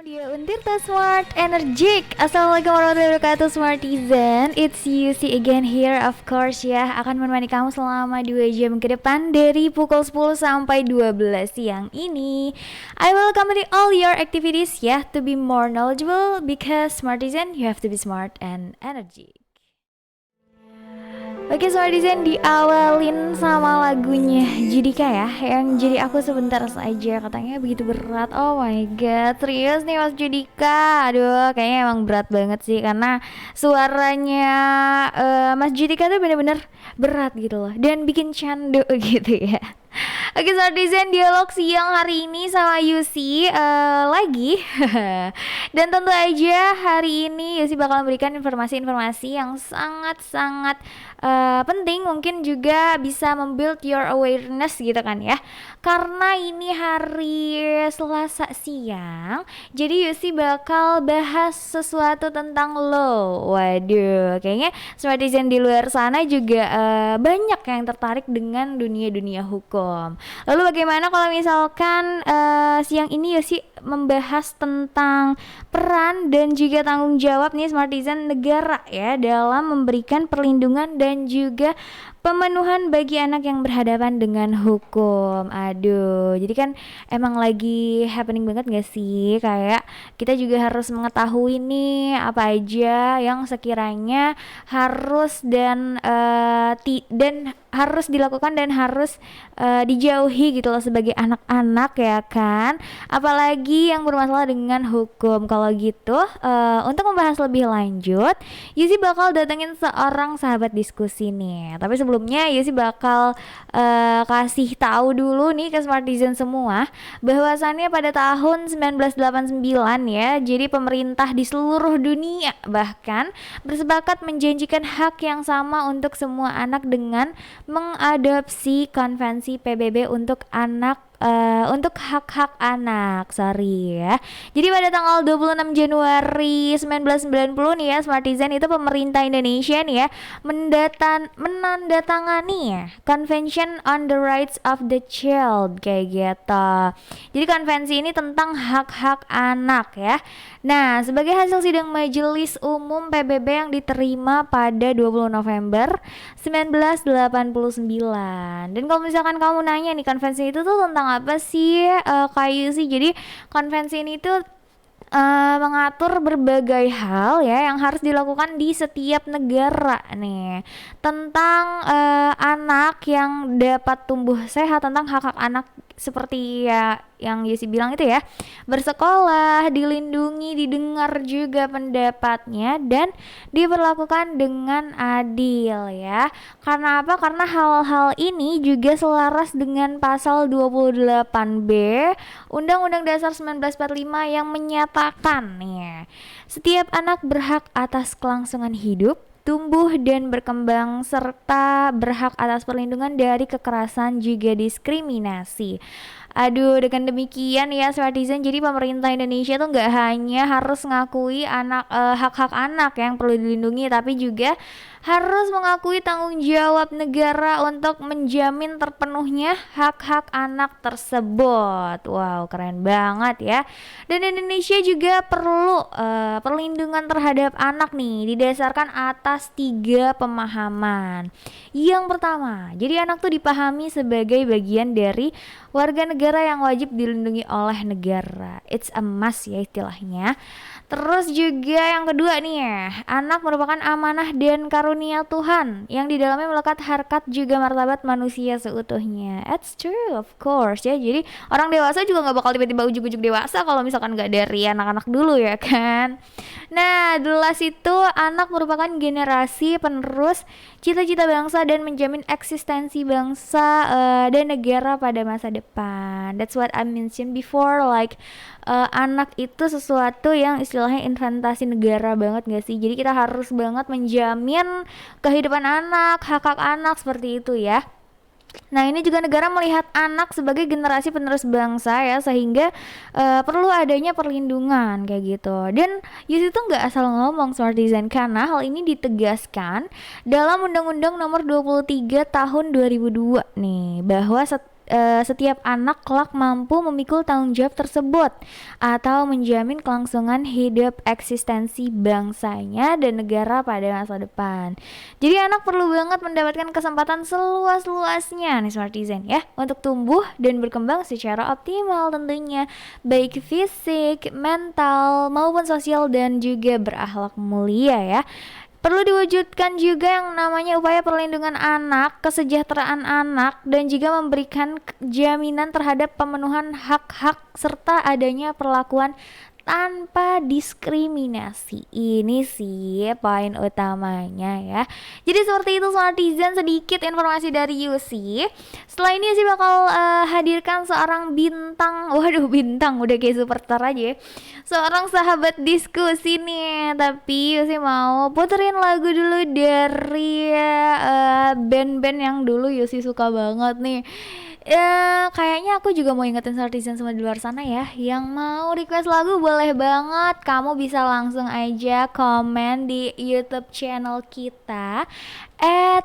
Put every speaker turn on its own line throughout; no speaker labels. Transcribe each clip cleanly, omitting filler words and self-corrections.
Dia Untirta Smart Energik. Assalamualaikum warahmatullahi wabarakatuh Smartizen. It's Yusi again here of course ya. Akan menemani kamu selama 2 jam ke depan dari pukul 10 sampai 12 siang ini. I will accompany all your activities ya, to be more knowledgeable because Smartizen you have to be smart and energic. Oke Smartizen, diawalin sama lagunya Judika ya, yang jadi aku sebentar saja, katanya begitu berat. Oh my god, serius nih Mas Judika? Aduh, kayaknya emang berat banget sih, karena suaranya Mas Judika tuh bener-bener berat gitu loh, dan bikin candu gitu ya. Oke Smartizen, dialog siang hari ini sama Yusi lagi. Dan tentu aja hari ini Yusi bakal memberikan informasi-informasi yang sangat-sangat penting, mungkin juga bisa membuild your awareness gitu kan ya. Karena ini hari Selasa siang, jadi Yusi bakal bahas sesuatu tentang law. Waduh, kayaknya Smartizen di luar sana juga banyak yang tertarik dengan dunia-dunia hukum. Lalu bagaimana kalau misalkan siang ini Yusi membahas tentang peran dan juga tanggung jawab nih Smartizen negara ya dalam memberikan perlindungan dan juga pemenuhan bagi anak yang berhadapan dengan hukum. Aduh, jadi kan emang lagi happening banget gak sih? Kayak kita juga harus mengetahui nih apa aja yang sekiranya harus dan harus dilakukan dan harus dijauhi gitu loh sebagai anak-anak ya kan. Apalagi yang bermasalah dengan hukum. Kalau gitu untuk membahas lebih lanjut, Yusi bakal datengin seorang sahabat diskusi nih. Tapi sebelumnya Yusi bakal kasih tahu dulu nih ke Smartizen semua bahwasannya pada tahun 1989 ya, jadi pemerintah di seluruh dunia bahkan bersepakat menjanjikan hak yang sama untuk semua anak dengan mengadopsi konvensi PBB untuk untuk hak-hak anak, sorry ya. Jadi pada tanggal 26 Januari 1990 nih ya Smartizen, itu pemerintah Indonesia nih ya menandatangani ya Convention on the Rights of the Child kayak gitu. Jadi konvensi ini tentang hak-hak anak ya. Nah, sebagai hasil sidang Majelis Umum PBB yang diterima pada 20 November 1989. Dan kalau misalkan kamu nanya nih, konvensi itu tuh tentang apa sih kayu sih? Jadi konvensi ini tuh mengatur berbagai hal ya yang harus dilakukan di setiap negara nih, tentang anak yang dapat tumbuh sehat, tentang hak-hak anak seperti ya yang Yesi bilang itu ya, bersekolah, dilindungi, didengar juga pendapatnya dan diperlakukan dengan adil ya. Karena apa? Karena hal-hal ini juga selaras dengan pasal 28B Undang-Undang Dasar 1945 yang menyatakan nih, setiap anak berhak atas kelangsungan hidup, tumbuh dan berkembang, serta berhak atas perlindungan dari kekerasan juga diskriminasi. Aduh, dengan demikian ya Smartizen, jadi pemerintah Indonesia tuh nggak hanya harus ngakui hak-hak anak yang perlu dilindungi, tapi juga harus mengakui tanggung jawab negara untuk menjamin terpenuhnya hak-hak anak tersebut. Wow, keren banget ya. Dan Indonesia juga perlu perlindungan terhadap anak nih didasarkan atas 3 pemahaman. Yang pertama, jadi anak tuh dipahami sebagai bagian dari warga negara yang wajib dilindungi oleh negara. It's a must ya istilahnya. Terus juga yang kedua nih ya, anak merupakan amanah dan karunia Tuhan yang di dalamnya melekat harkat juga martabat manusia seutuhnya. It's true of course ya. Jadi orang dewasa juga nggak bakal tiba-tiba ujuk-ujuk dewasa kalau misalkan nggak dari anak-anak dulu ya kan. Nah, jelas itu anak merupakan generasi penerus cita-cita bangsa dan menjamin eksistensi bangsa dan negara pada masa depan. That's what I mentioned before, like anak itu sesuatu yang istilahnya inventasi negara banget gak sih? Jadi kita harus banget menjamin kehidupan anak, hak-hak anak seperti itu ya. Nah, ini juga negara melihat anak sebagai generasi penerus bangsa ya, sehingga perlu adanya perlindungan kayak gitu. Dan Yus itu nggak asal ngomong Smartizen, karena hal ini ditegaskan dalam Undang-Undang Nomor 23 Tahun 2002 nih, bahwa setiap anak kelak mampu memikul tanggung jawab tersebut atau menjamin kelangsungan hidup eksistensi bangsanya dan negara pada masa depan. Jadi anak perlu banget mendapatkan kesempatan seluas-luasnya nih Smartizen ya untuk tumbuh dan berkembang secara optimal tentunya, baik fisik, mental maupun sosial dan juga berakhlak mulia ya. Perlu diwujudkan juga yang namanya upaya perlindungan anak, kesejahteraan anak, dan juga memberikan jaminan terhadap pemenuhan hak-hak serta adanya perlakuan tanpa diskriminasi. Ini sih poin utamanya ya. Jadi seperti itu Smartizen, sedikit informasi dari Yusi. Setelah ini Yusi bakal hadirkan seorang bintang. Waduh, bintang udah kayak superstar aja ya. Seorang sahabat diskusi nih. Tapi Yusi mau puterin lagu dulu dari band-band yang dulu Yusi suka banget nih. Kayaknya aku juga mau ingetin Smartizen semua di luar sana ya, yang mau request lagu boleh banget. Kamu bisa langsung aja komen di YouTube channel kita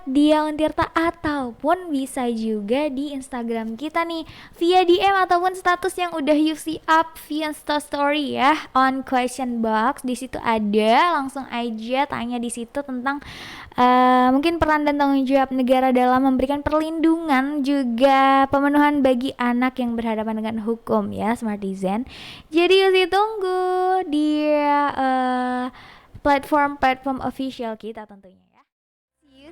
@Diauntirta ataupun bisa juga di Instagram kita nih via DM ataupun status yang udah Yusi up via story ya, on question box. Di situ ada, langsung aja tanya di situ tentang mungkin peran dan tanggung jawab negara dalam memberikan perlindungan juga pemenuhan bagi anak yang berhadapan dengan hukum ya Smartizen. Jadi Yusi tunggu di platform official kita tentunya.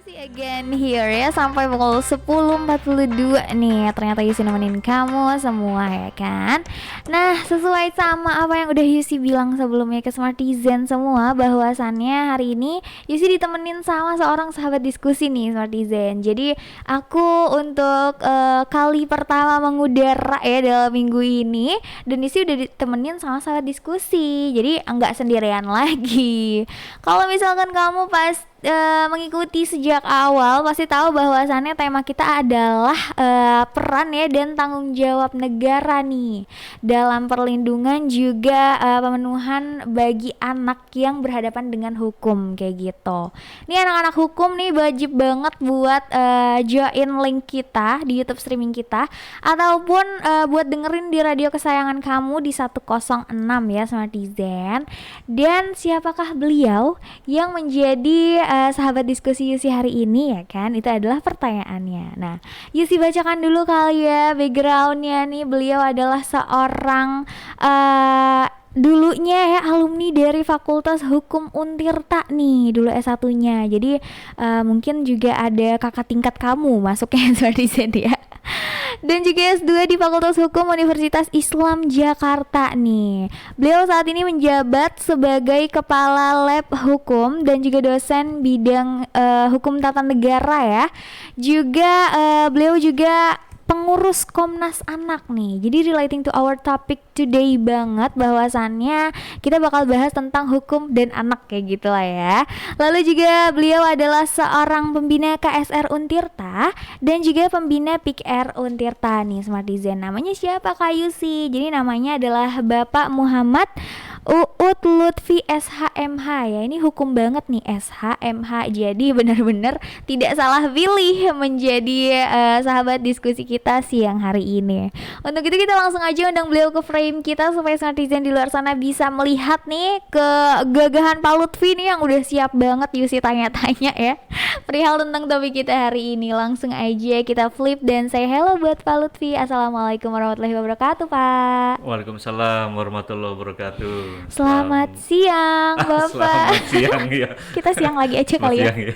See again here ya sampai pukul 10.42 nih. Ternyata Yusi nemenin kamu semua ya kan. Nah, sesuai sama apa yang udah Yusi bilang sebelumnya ke Smartizen semua, bahwasannya hari ini Yusi ditemenin sama seorang sahabat diskusi nih Smartizen. Jadi aku untuk kali pertama mengudara ya dalam minggu ini, dan Yusi udah ditemenin sama sahabat diskusi. Jadi enggak sendirian lagi. Kalau misalkan kamu pas mengikuti sejak awal pasti tahu bahwasannya tema kita adalah peran ya dan tanggung jawab negara nih dalam perlindungan juga pemenuhan bagi anak yang berhadapan dengan hukum kayak gitu. Nih anak-anak hukum nih wajib banget buat join link kita di YouTube streaming kita ataupun buat dengerin di radio kesayangan kamu di 106 ya Smartizen. Dan siapakah beliau yang menjadi sahabat diskusi Yusi hari ini ya kan? Itu adalah pertanyaannya. Nah, Yusi bacakan dulu kali ya backgroundnya nih. Beliau adalah seorang dulunya ya alumni dari Fakultas Hukum Untirta nih, dulu S1-nya. Jadi mungkin juga ada kakak tingkat kamu masuknya seperti ya. Dan juga S2 di Fakultas Hukum Universitas Islam Jakarta nih. Beliau saat ini menjabat sebagai Kepala Lab Hukum dan juga dosen bidang Hukum Tata Negara ya. Juga beliau juga pengurus Komnas Anak nih. Jadi relating to our topic today banget, bahwasannya kita bakal bahas tentang hukum dan anak kayak gitu lah ya. Lalu juga beliau adalah seorang pembina KSR Untirta dan juga pembina PIKR Untirta nih Smartizen. Namanya siapa Kak Yusi? Jadi namanya adalah Bapak Muhammad Uut Lutfi SHMH ya. Ini hukum banget nih SHMH. Jadi benar-benar tidak salah pilih menjadi sahabat diskusi kita siang hari ini. Untuk itu kita langsung aja undang beliau ke frame kita supaya netizen di luar sana bisa melihat nih kegagahan Pak Lutfi nih yang udah siap banget Yusi tanya-tanya ya perihal tentang topik kita hari ini. Langsung aja kita flip dan say hello buat Pak Lutfi. Assalamualaikum warahmatullahi wabarakatuh Pak.
Waalaikumsalam warahmatullahi wabarakatuh.
Selamat siang Bapak.
Selamat siang ya.
Kita siang lagi aja kali ya.
Ya.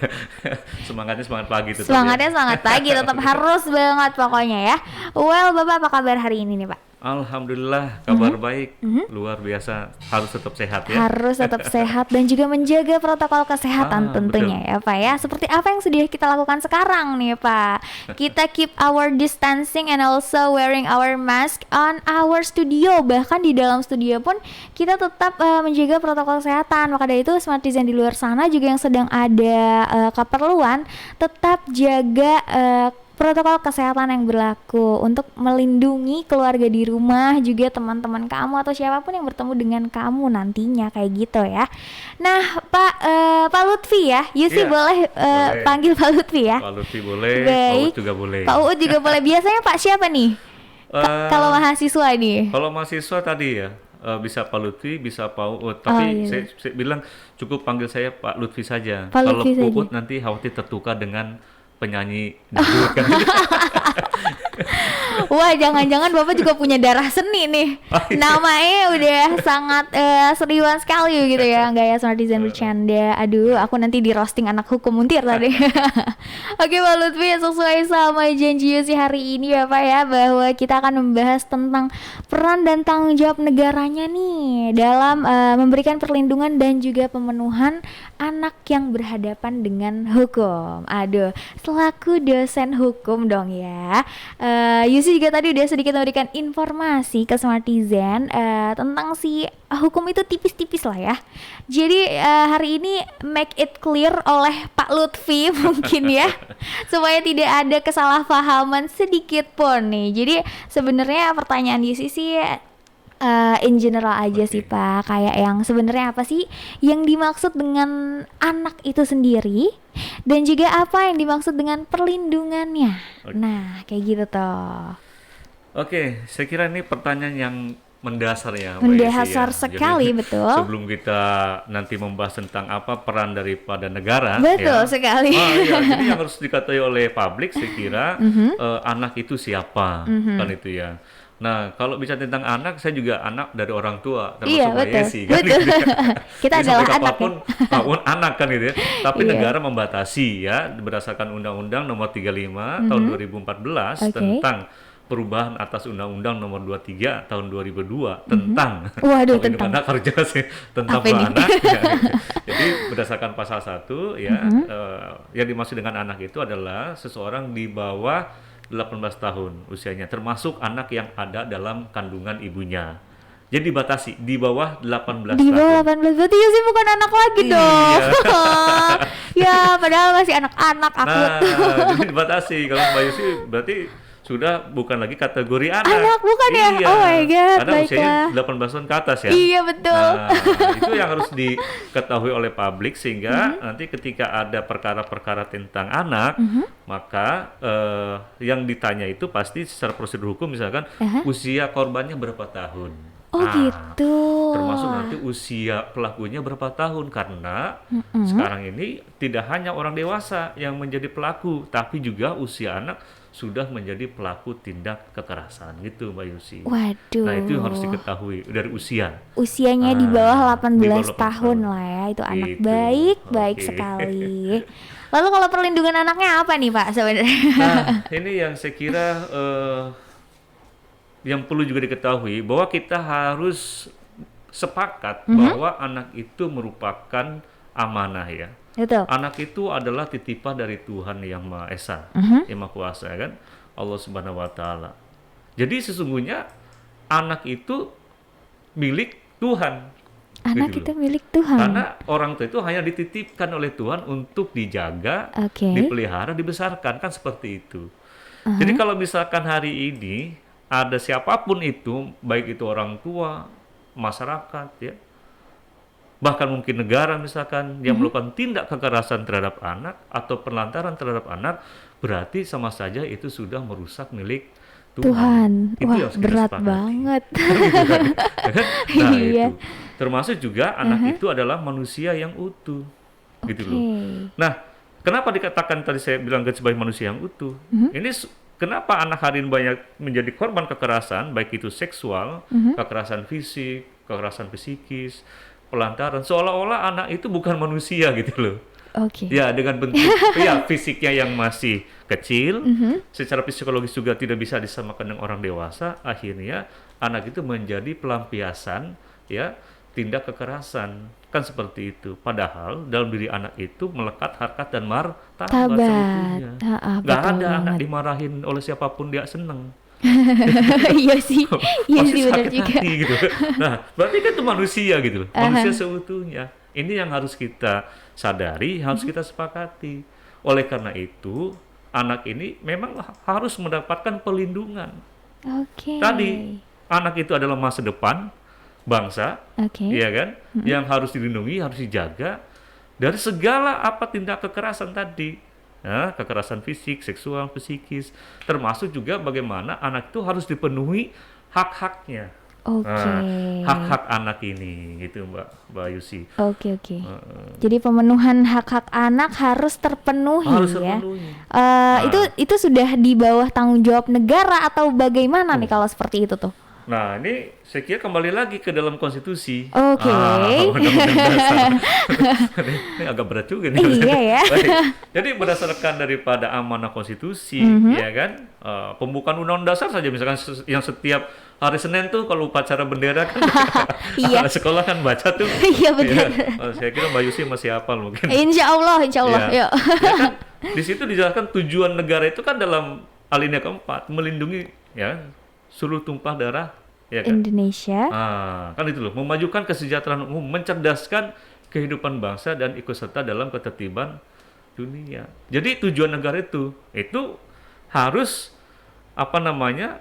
Semangatnya semangat pagi tetap.
Semangatnya semangat pagi tetap harus banget pokoknya ya. Well Bapak, apa kabar hari ini nih Pak?
Alhamdulillah kabar baik, luar biasa. Harus tetap sehat ya.
Harus tetap sehat dan juga menjaga protokol kesehatan tentunya ya Pak ya. Seperti apa yang sudah kita lakukan sekarang nih Pak. Kita keep our distancing and also wearing our mask on our studio. Bahkan di dalam studio pun kita tetap menjaga protokol kesehatan. Maka dari itu Smartizen di luar sana juga yang sedang ada keperluan tetap jaga protokol kesehatan yang berlaku untuk melindungi keluarga di rumah, juga teman-teman kamu atau siapapun yang bertemu dengan kamu nantinya, kayak gitu ya. Nah, Pak Lutfi ya, Yusi
Iya,
boleh
boleh.
panggil Pak Lutfi ya.
Pak Lutfi boleh, Pak
Baik.
Uut juga boleh.
Pak Uut juga boleh. Biasanya Pak siapa nih?
Eh,
Kalau mahasiswa nih.
Kalau mahasiswa tadi ya, bisa Pak Lutfi, bisa Pak Uut.
Oh,
Tapi
iya.
saya bilang cukup panggil saya Pak Lutfi saja.
Pak
Kalau
Lutfi saja.
Uut nanti khawatir tertukar dengan penyanyi dangdut kan.
Wah, jangan-jangan Bapak juga punya darah seni nih.
Oh, iya.
Namanya udah sangat seriusan sekali gitu ya. Enggak ya, Smart Design bercanda. Aduh, aku nanti di roasting anak hukum Untir tadi. Oke, Pak Lutfi, sesuai sama janji Yusi hari ini ya Pak ya, bahwa kita akan membahas tentang peran dan tanggung jawab negaranya nih dalam memberikan perlindungan dan juga pemenuhan anak yang berhadapan dengan hukum. Aduh, selaku dosen hukum dong ya. Yusi juga tadi udah sedikit memberikan informasi ke Smartizen tentang si hukum itu tipis-tipis lah ya. Jadi hari ini make it clear oleh Pak Lutfi mungkin ya, supaya tidak ada kesalahpahaman sedikit pun nih. Jadi sebenarnya pertanyaan Yusi sih in general aja sih
Oke.
Pak, kayak yang sebenarnya apa sih yang dimaksud dengan anak itu sendiri, dan juga apa yang dimaksud dengan perlindungannya.
Oke.
Nah, kayak gitu toh.
Oke, saya kira ini pertanyaan yang mendasar ya, Mbak
Mendasar
Yesi ya.
sekali,
Jadi,
betul.
sebelum kita nanti membahas tentang apa peran daripada negara,
Betul
ya.
sekali.
Iya, jadi yang harus diketahui oleh publik, saya kira anak itu siapa, kan itu ya. Nah, kalau bicara tentang anak, saya juga anak dari orang tua, termasuk
Iya,
Mbak
betul.
Yesi, kan
Betul.
gitu ya.
Kita
Jadi
adalah
sampai
anak ya.
kapanpun, anak kan gitu ya. Tapi
Iya.
negara membatasi ya berdasarkan Undang-Undang Nomor 35 Tahun 2014
Oke.
tentang perubahan atas Undang-Undang Nomor 23 Tahun 2002 tentang
Waduh,
perlindungan
tentang.
anak, harus jelas ya, tentang
Apa ini?
anak. Ya, gitu. Jadi berdasarkan pasal 1 ya, yang dimaksud dengan anak itu adalah seseorang di bawah 18 tahun usianya, termasuk anak yang ada dalam kandungan ibunya. Jadi dibatasi di bawah 18
Di bawah
tahun.
18 berarti Yusi bukan anak lagi
Iya.
dong. Ya, padahal masih anak-anak aku.
Nah, jadi dibatasi. Kalau Mbak Yusi berarti sudah bukan lagi kategori anak.
Anak, bukan ya?
Iya.
Oh my God,
Karena usianya
baiklah.
18 tahun ke atas ya.
Iya, betul.
Nah, itu yang harus diketahui oleh publik sehingga nanti ketika ada perkara-perkara tentang anak, maka yang ditanya itu pasti secara prosedur hukum misalkan usia korbannya berapa tahun.
Oh
Nah,
gitu.
termasuk nanti usia pelakunya berapa tahun, karena sekarang ini tidak hanya orang dewasa yang menjadi pelaku, tapi juga usia anak sudah menjadi pelaku tindak kekerasan gitu, Mbak Yusi.
Waduh.
Nah, itu yang harus diketahui dari usia.
Usianya di bawah 18
di bawah 18
tahun
tahun.
lah ya, itu anak
Gitu.
baik
Oke.
sekali. Lalu kalau perlindungan anaknya apa nih Pak sebenarnya?
Nah, ini yang saya kira yang perlu juga diketahui, bahwa kita harus sepakat bahwa anak itu merupakan amanah ya.
Betul.
Anak itu adalah titipan dari Tuhan yang Maha Esa, yang Maha Kuasa ya kan, Allah Subhanahu wa taala. Jadi sesungguhnya anak itu milik Tuhan.
Anak
gitu
itu
loh.
milik Tuhan.
Karena orang tua itu hanya dititipkan oleh Tuhan untuk dijaga,
Oke.
dipelihara, dibesarkan, kan seperti itu. Jadi kalau misalkan hari ini ada siapapun itu, baik itu orang tua, masyarakat ya, bahkan mungkin negara misalkan yang melakukan tindak kekerasan terhadap anak atau penelantaran terhadap anak, berarti sama saja itu sudah merusak milik
Tuhan.
Tuhan. Itu
Wah,
yang harus kita
berat
sepakati.
banget.
Nah,
Iya.
itu termasuk juga anak itu adalah manusia yang utuh, gitu loh.
Oke.
Nah, kenapa dikatakan tadi saya bilang sebagai manusia yang utuh? Ini kenapa anak hari ini banyak menjadi korban kekerasan, baik itu seksual, kekerasan fisik, kekerasan psikis, pelantaran, seolah-olah anak itu bukan manusia gitu loh.
Oke.
Ya, dengan bentuk ya fisiknya yang masih kecil, secara psikologis juga tidak bisa disamakan dengan orang dewasa, akhirnya anak itu menjadi pelampiasan ya tindak kekerasan, kan seperti itu. Padahal dalam diri anak itu melekat harkat dan martabat
Tabat.
seutuhnya.
Ha-ha,
Nggak
betul
ada anak
banget.
dimarahin oleh siapapun dia seneng.
Iya sih. Iya
Pasti
sih, benar
sakit
juga.
hati gitu. Nah, berarti kan itu manusia gitu loh, manusia seutuhnya. Ini yang harus kita sadari, harus kita sepakati. Oleh karena itu, anak ini memang harus mendapatkan perlindungan.
Oke.
Tadi anak itu adalah masa depan bangsa,
Oke.
iya kan? Yang harus dilindungi, harus dijaga dari segala apa tindak kekerasan tadi. Ya, kekerasan fisik, seksual, psikis, termasuk juga bagaimana anak itu harus dipenuhi hak-haknya.
Oke.
Hak-hak anak ini, gitu Mbak Yusi.
Oke. Jadi pemenuhan hak-hak anak harus terpenuhi
Harus
ya.
terpenuhi.
Itu sudah di bawah tanggung jawab negara atau bagaimana nih kalau seperti itu tuh?
Nah, ini saya kira kembali lagi ke dalam konstitusi.
Oke.
Undang-undang dasar. Ini agak berat juga nih.
Iya ya.
Baik. Jadi berdasarkan daripada amanah konstitusi, ya kan, pembukaan undang-undang dasar saja, misalkan yang setiap hari Senin tuh kalau upacara bendera kan,
Iya.
anak sekolah kan baca tuh.
Iya benar.
Saya kira Mbak Yusi masih hafal mungkin.
Insya Allah.
Ya.
Yuk.
Ya kan, di situ dijelaskan tujuan negara itu kan dalam alinea keempat, melindungi ya seluruh tumpah darah ya kan.
Indonesia.
Kan itu loh, memajukan kesejahteraan umum, mencerdaskan kehidupan bangsa dan ikut serta dalam ketertiban dunia. Jadi tujuan negara itu harus apa namanya?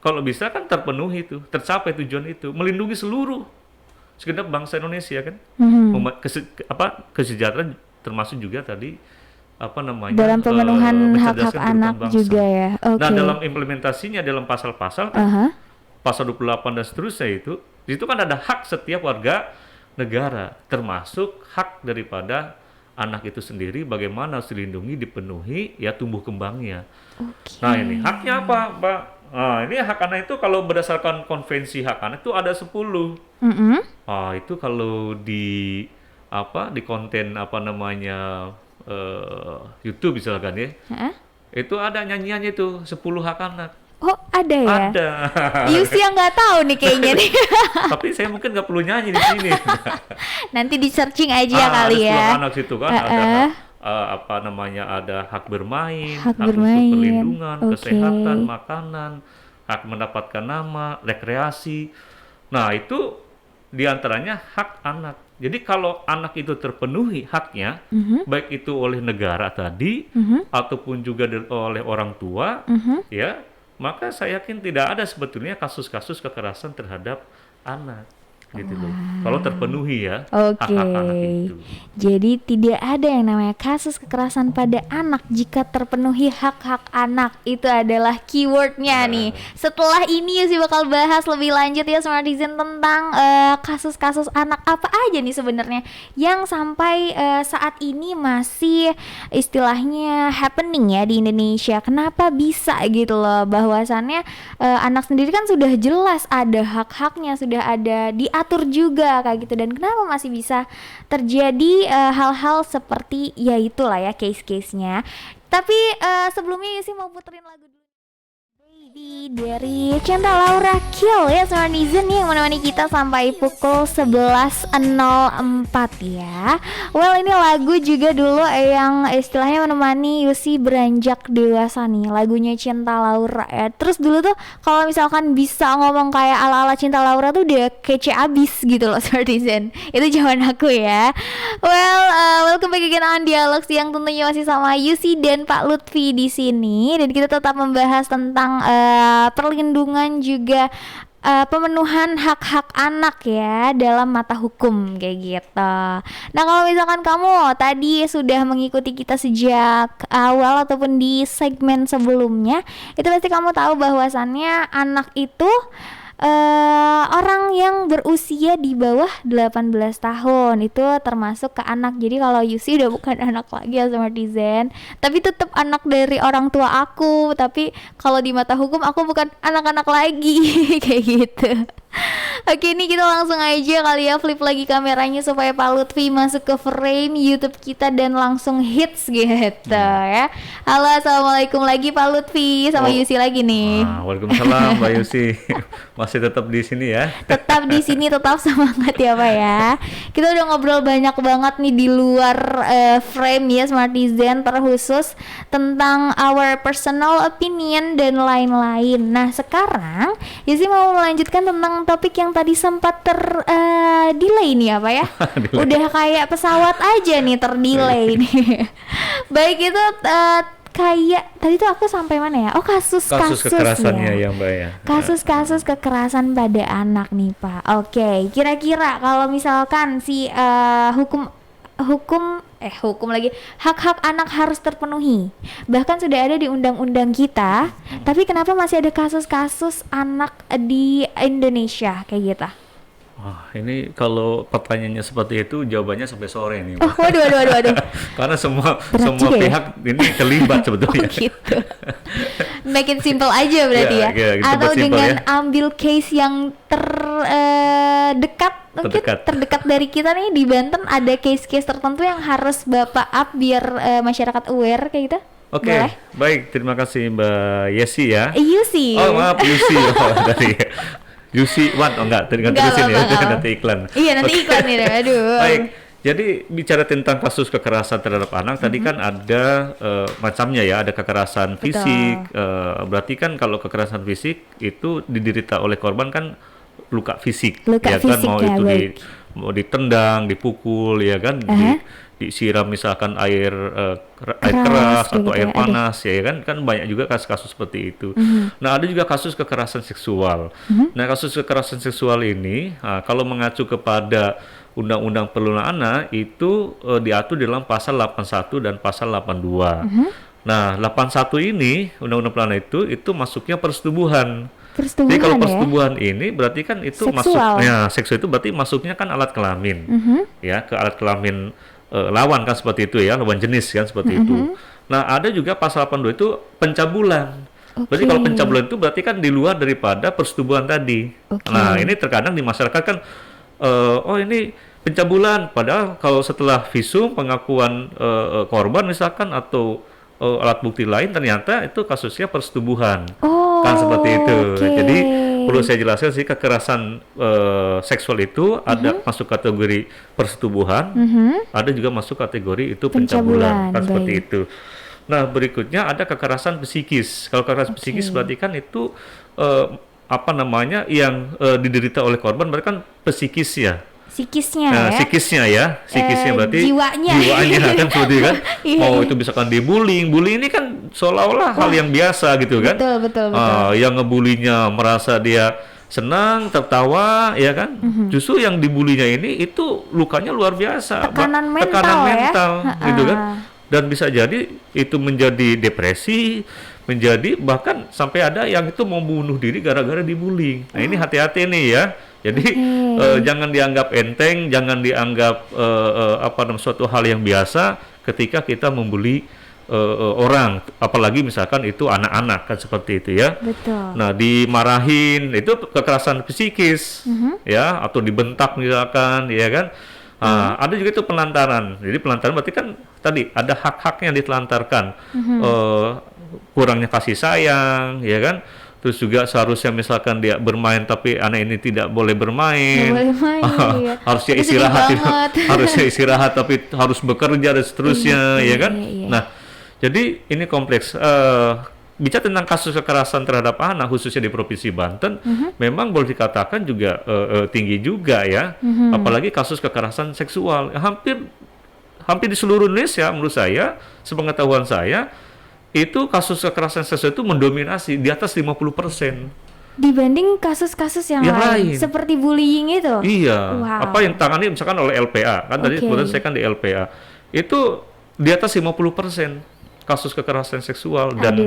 Kalau bisa kan terpenuhi itu, tercapai tujuan itu, melindungi seluruh segenap bangsa Indonesia kan. Kesejahteraan termasuk juga tadi apa namanya
Dalam pemenuhan hak-hak
mencerdaskan
anak
kehidupan bangsa.
juga ya. Oke.
Nah, dalam implementasinya dalam pasal-pasal kan, pasal 28 dan seterusnya itu kan ada hak setiap warga negara, termasuk hak daripada anak itu sendiri bagaimana harus dilindungi, dipenuhi ya tumbuh kembangnya.
Oke.
Nah, ini haknya apa, Mbak? Nah, ini hak anak itu kalau berdasarkan konvensi hak anak itu ada 10. Itu kalau di konten apa namanya YouTube misalkan ya. Itu ada nyanyiannya itu 10 hak anak.
Oh, ada ya?
Ada.
Yusi yang nggak tahu nih kayaknya nih.
Tapi saya mungkin nggak perlu nyanyi di sini.
Nanti di searching aja kali
ada 10
ya.
anak situ kan ada ada hak bermain,
Hak
hak
bermain.
untuk perlindungan,
Oke.
kesehatan, makanan, hak mendapatkan nama, rekreasi. Nah, itu diantaranya hak anak. Jadi kalau anak itu terpenuhi haknya, baik itu oleh negara tadi, ataupun juga oleh orang tua, ya, maka saya yakin tidak ada sebetulnya kasus-kasus kekerasan terhadap anak. Gitu loh. Kalau terpenuhi ya
Oke.
hak-hak anak itu.
Jadi tidak ada yang namanya kasus kekerasan pada anak jika terpenuhi hak-hak anak. Itu adalah keywordnya nih. Setelah ini Yusi bakal bahas lebih lanjut ya Smartizen tentang kasus-kasus anak apa aja nih sebenarnya yang sampai saat ini masih istilahnya happening ya di Indonesia. Kenapa bisa gitu loh, bahwasannya anak sendiri kan sudah jelas ada hak-haknya, sudah ada diatur juga kayak gitu, dan kenapa masih bisa terjadi hal-hal seperti ya itulah ya case-case-nya. Tapi sebelumnya Yusi mau puterin lagu dulu Baby dari Cinta Laura Kill ya Smartizen yang menemani kita sampai pukul 11.04 ya. Well, ini lagu juga dulu yang istilahnya menemani Yusi beranjak dewasa nih, lagunya Cinta Laura ya. Terus dulu tuh kalau misalkan bisa ngomong kayak ala-ala Cinta Laura tuh udah kece abis gitu loh Smartizen. Itu zaman aku ya. Well, welcome back again on Dialogs yang tentunya masih sama Yusi dan Pak Lutfi di sini, dan kita tetap membahas tentang perlindungan juga pemenuhan hak-hak anak ya dalam mata hukum kayak gitu. Nah, kalau misalkan kamu tadi sudah mengikuti kita sejak awal ataupun di segmen sebelumnya, itu pasti kamu tahu bahwasannya anak itu orang yang berusia di bawah 18 tahun itu termasuk ke anak. Jadi kalau Yusi udah bukan anak lagi ya Smartizen, tapi tetap anak dari orang tua aku. Tapi kalau di mata hukum aku bukan anak-anak lagi kayak gitu. Oke, ini kita langsung aja kali ya flip lagi kameranya supaya Pak Lutfi masuk ke frame YouTube kita dan langsung hits gitu ya. Halo, assalamualaikum lagi Pak Lutfi sama Yusi lagi nih.
Waalaikumsalam Mbak Yusi. Masih tetap di sini ya.
Tetap di sini, tetap semangat ya Pak ya. Kita udah ngobrol banyak banget nih di luar frame ya Smartizen, terkhusus tentang our personal opinion dan lain-lain. Nah, sekarang Yusi mau melanjutkan tentang topik yang tadi sempat delay nih apa ya? Udah kayak pesawat aja nih terdelay nih. Baik, itu kayak tadi tuh aku sampai mana ya? Oh,
Kasus
kasus-kasus
kekerasannya
ya.
ya Mbak ya.
Kasus-kasus kekerasan pada anak nih Pak. Oke, kira-kira kalau misalkan si hukum hukum hukum lagi, hak-hak anak harus terpenuhi. Bahkan sudah ada di undang-undang kita, tapi kenapa masih ada kasus-kasus anak di Indonesia kayak gitu?
Wah, ini kalau pertanyaannya seperti itu jawabannya sampai sore nih
Oh,
Mbak.
waduh.
Karena semua
Berat juga ya?
pihak ini terlibat
Oh
sebetulnya.
gitu. Make it simple aja berarti
Ya,
ya.
gitu,
Atau
buat simple
dengan
ya.
ambil case yang terdekat, mungkin terdekat dari kita nih di Banten, ada case-case tertentu yang harus Bapak up biar masyarakat aware kayak gitu.
Oke,
Boleh?
baik. Terima kasih Mbak Yesi ya.
You sih.
Oh maaf, Yusi. Oh, tadi Yusi One, oh enggak, tadi
Enggak
terusin ya,
apa-apa.
nanti iklan.
Iya, nanti
Oke.
iklan nih. Aduh.
Baik, jadi bicara tentang kasus kekerasan terhadap anak, tadi kan ada macamnya ya, ada kekerasan
Betul.
fisik, berarti kan kalau kekerasan fisik itu diderita oleh korban kan luka fisik,
Luka
ya kan,
fisik
mau
ya,
itu
baik.
mau ditendang, dipukul, ya kan, disiram misalkan air keras
kayak
atau
gitu
air
ya.
panas, ya kan banyak juga kasus-kasus seperti itu. Nah, ada juga kasus kekerasan seksual. Nah, kasus kekerasan seksual ini kalau mengacu kepada Undang-Undang Perlindungan Anak itu diatur di dalam pasal 81 dan pasal 82. Nah, 81 ini Undang-Undang Perlindungan Anak itu masuknya persetubuhan. Jadi kalau
Persetubuhan ya.
persetubuhan ini berarti kan itu
Seksual.
masuknya seksual itu berarti masuknya kan alat kelamin, ya, ke alat kelamin lawan kan seperti itu ya, lawan jenis kan seperti itu. Nah, ada juga pasal 82 itu pencabulan. Berarti kalau
Oke.
pencabulan itu berarti kan di luar daripada persetubuhan tadi.
Oke.
Nah, ini terkadang di masyarakat kan oh ini pencabulan, padahal kalau setelah visum pengakuan korban misalkan atau alat bukti lain ternyata itu kasusnya persetubuhan.
Oh,
Kan seperti itu.
oke.
Jadi perlu saya jelaskan sih, kekerasan seksual itu ada masuk kategori persetubuhan, ada juga masuk kategori itu pencabulan,
Pencabulan,
kan seperti
baik.
itu. Nah, berikutnya ada kekerasan psikis. Kalau kekerasan psikis berarti kan itu apa namanya yang diderita oleh korban berarti kan psikis ya.
Psikisnya
Nah,
ya.
psikisnya berarti
jiwanya.
kan seperti itu kan.
Iya,
Mau
iya.
itu misalkan dibullying, bullying ini kan seolah-olah hal yang biasa gitu kan.
Betul.
Yang ngebulinya merasa dia senang, tertawa, ya kan. Justru yang dibulinya ini itu lukanya luar biasa.
Tekanan mental
Tekanan
ya.
mental, gitu kan.
Ha-ha.
Dan bisa jadi itu menjadi depresi, menjadi bahkan sampai ada yang itu mau bunuh diri gara-gara dibullying. Nah, ini hati-hati nih ya. Jadi jangan dianggap enteng, jangan dianggap apa namanya suatu hal yang biasa ketika kita membuli orang, apalagi misalkan itu anak-anak kan seperti itu ya.
Betul.
Nah, dimarahin itu kekerasan psikis ya, atau dibentak misalkan, ya kan. Ada juga itu pelantaran. Jadi pelantaran berarti kan tadi ada hak-haknya ditelantarkan, kurangnya kasih sayang, ya kan. Terus juga seharusnya misalkan dia bermain tapi anak ini tidak boleh bermain.
Nggak boleh main, iya.
Harusnya
Itu sedih
istirahat,
banget.
harusnya istirahat tapi harus bekerja dan seterusnya, ya kan.
iya.
Nah, jadi ini kompleks. Bicara tentang kasus kekerasan terhadap anak khususnya di Provinsi Banten, memang boleh dikatakan juga tinggi juga ya. Apalagi kasus kekerasan seksual. Hampir di seluruh Indonesia menurut saya, sepengetahuan saya, itu kasus kekerasan seksual itu mendominasi di atas 50%.
Dibanding kasus-kasus yang lain, seperti bullying itu.
Iya.
Wow.
Apa yang tangani misalkan oleh LPA, kan tadi kebetulan saya kan di LPA. Itu di atas 50% kasus kekerasan seksual, dan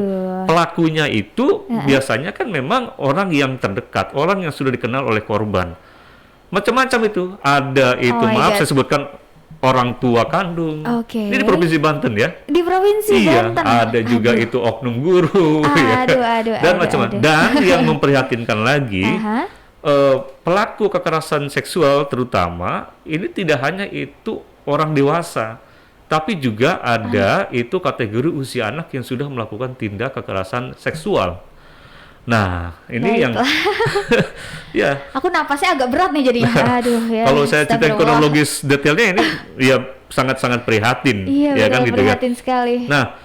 pelakunya itu biasanya kan memang orang yang terdekat, orang yang sudah dikenal oleh korban. Macam-macam itu. Ada itu, maaf saya sebutkan, orang tua kandung. Ini di Provinsi Banten ya.
Di Provinsi Banten.
Ada juga itu oknum guru. Dan macam-macam. Dan yang memprihatinkan lagi, pelaku kekerasan seksual terutama ini tidak hanya itu orang dewasa, tapi juga ada itu kategori usia anak yang sudah melakukan tindak kekerasan seksual. Nah, ini yang ya.
Aku napasnya agak berat nih jadinya. Aduh ya.
Kalau saya cerita kronologis detailnya ini ya sangat-sangat prihatin,
iya,
ya kan gitu kan.
Prihatin sekali.
Nah,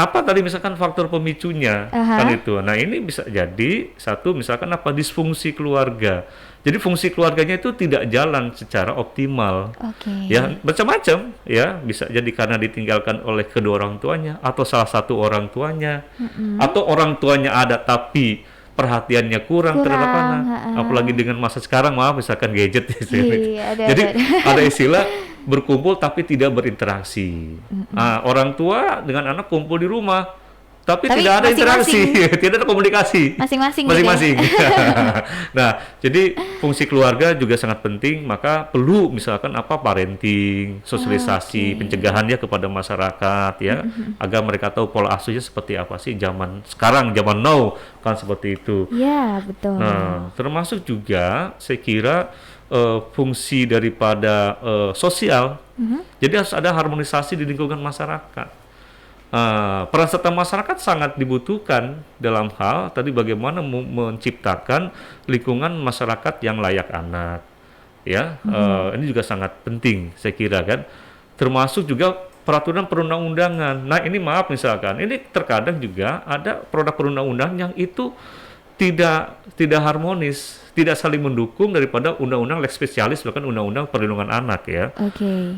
apa tadi misalkan faktor pemicunya kan itu. Nah, ini bisa jadi satu misalkan apa disfungsi keluarga. Jadi fungsi keluarganya itu tidak jalan secara optimal. Ya, macam-macam ya, bisa jadi karena ditinggalkan oleh kedua orang tuanya atau salah satu orang tuanya. Atau orang tuanya ada tapi perhatiannya kurang terhadap anak. Apalagi dengan masa sekarang, maaf misalkan gadget jadi ada istilah berkumpul tapi tidak berinteraksi. Orang tua dengan anak kumpul di rumah tapi tidak ada interaksi, tidak ada komunikasi.
Masing-masing.
Nah, jadi fungsi keluarga juga sangat penting, maka perlu misalkan apa parenting, sosialisasi, pencegahannya kepada masyarakat ya, agar mereka tahu pola asuhnya seperti apa sih zaman sekarang, zaman now kan seperti itu.
Iya, betul.
Nah, termasuk juga saya kira fungsi daripada sosial. Jadi harus ada harmonisasi di lingkungan masyarakat. Peran serta masyarakat sangat dibutuhkan dalam hal tadi bagaimana menciptakan lingkungan masyarakat yang layak anak. Ya, ini juga sangat penting saya kira kan. Termasuk juga peraturan perundang-undangan. Nah, ini maaf misalkan, ini terkadang juga ada produk perundang-undangan yang itu tidak harmonis, tidak saling mendukung daripada undang-undang lex specialis bahkan undang-undang perlindungan anak ya.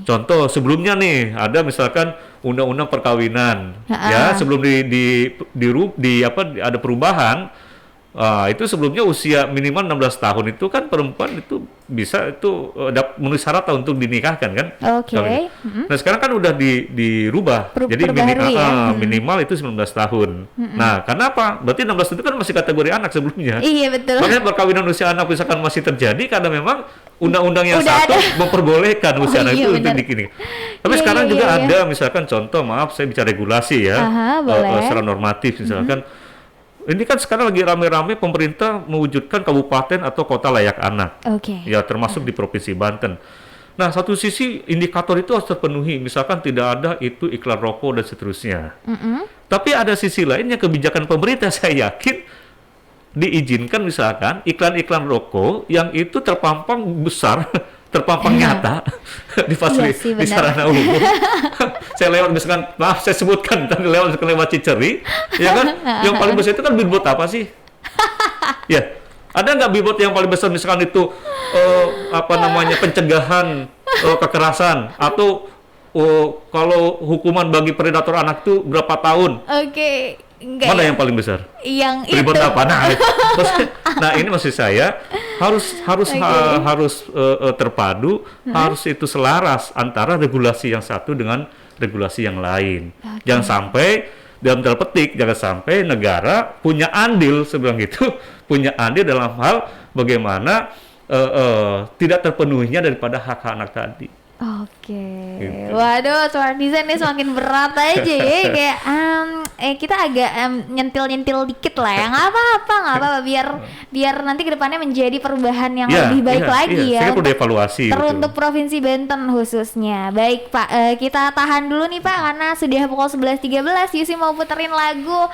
Contoh sebelumnya nih ada misalkan undang-undang perkawinan ya, sebelum ada perubahan. Itu sebelumnya usia minimal 16 tahun itu kan perempuan itu bisa itu memenuhi syarat untuk dinikahkan kan. Nah, sekarang kan udah dirubah. Jadi minimal itu 19 tahun. Nah, karena apa? Berarti 16 itu kan masih kategori anak sebelumnya.
Iya, betul.
Makanya perkawinan usia anak misalkan masih terjadi karena memang undang-undang yang satu memperbolehkan usia anak itu untuk dikini. Tapi sekarang juga ada misalkan contoh, maaf saya bicara regulasi ya. Secara normatif misalkan ini kan sekarang lagi rame-rame pemerintah mewujudkan kabupaten atau kota layak anak. Ya, termasuk di Provinsi Banten. Nah, satu sisi indikator itu harus terpenuhi, misalkan tidak ada itu iklan rokok dan seterusnya. Tapi ada sisi lainnya kebijakan pemerintah saya yakin diizinkan misalkan iklan-iklan rokok yang itu terpampang besar, terpampang nyata di fasilitas di sarana umum. Saya lewat misalkan, maaf saya sebutkan tadi lewat Ciceri, ya kan? Yang paling besar itu kan billboard apa sih? Ya, ada nggak billboard yang paling besar misalkan itu pencegahan kekerasan atau kalau hukuman bagi predator anak itu berapa tahun?
Enggak.
Mana yang paling besar?
Yang
billboard
itu.
apa? Nah, ini maksud saya harus terpadu, harus itu selaras antara regulasi yang satu dengan regulasi yang lain. Jangan sampai dalam tanda petik, jangan sampai negara punya andil sebelum itu, punya andil dalam hal bagaimana tidak terpenuhinya daripada hak anak tadi. Gitu.
Waduh, smart design ini semakin berat aja ya. Kayak kita agak nyentil-nyentil dikit lah ya. Nggak apa-apa, biar nanti kedepannya menjadi perubahan yang lebih baik lagi ya.
Saya perlu dievaluasi.
Untuk Provinsi Banten khususnya. Baik Pak, kita tahan dulu nih Pak karena sudah pukul 11.13. Yusi mau puterin lagu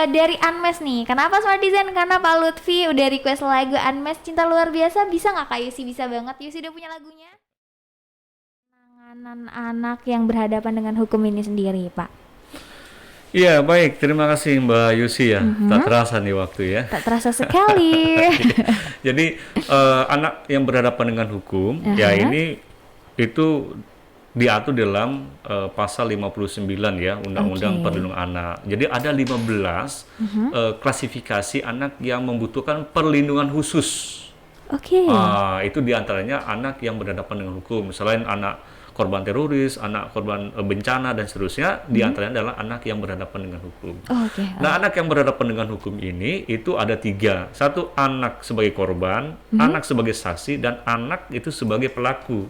dari Unmesh nih. Kenapa smart design? Karena Pak Lutfi udah request lagu Unmesh Cinta Luar Biasa. Bisa nggak Kak Yusi? Bisa banget. Yusi udah punya lagunya. Anak yang berhadapan dengan hukum ini sendiri, Pak.
Iya, baik. Terima kasih Mbak Yusi ya. Tak terasa nih waktu ya.
Tak terasa sekali.
Jadi anak yang berhadapan dengan hukum, ya ini itu diatur dalam pasal 59 ya, Undang-Undang Perlindungan Anak. Jadi ada 15 klasifikasi anak yang membutuhkan perlindungan khusus. Itu diantaranya anak yang berhadapan dengan hukum. Selain anak korban teroris, anak korban bencana dan seterusnya, diantaranya adalah anak yang berhadapan dengan hukum. Nah, anak yang berhadapan dengan hukum ini itu ada 3. Satu, anak sebagai korban, anak sebagai saksi, dan anak itu sebagai pelaku.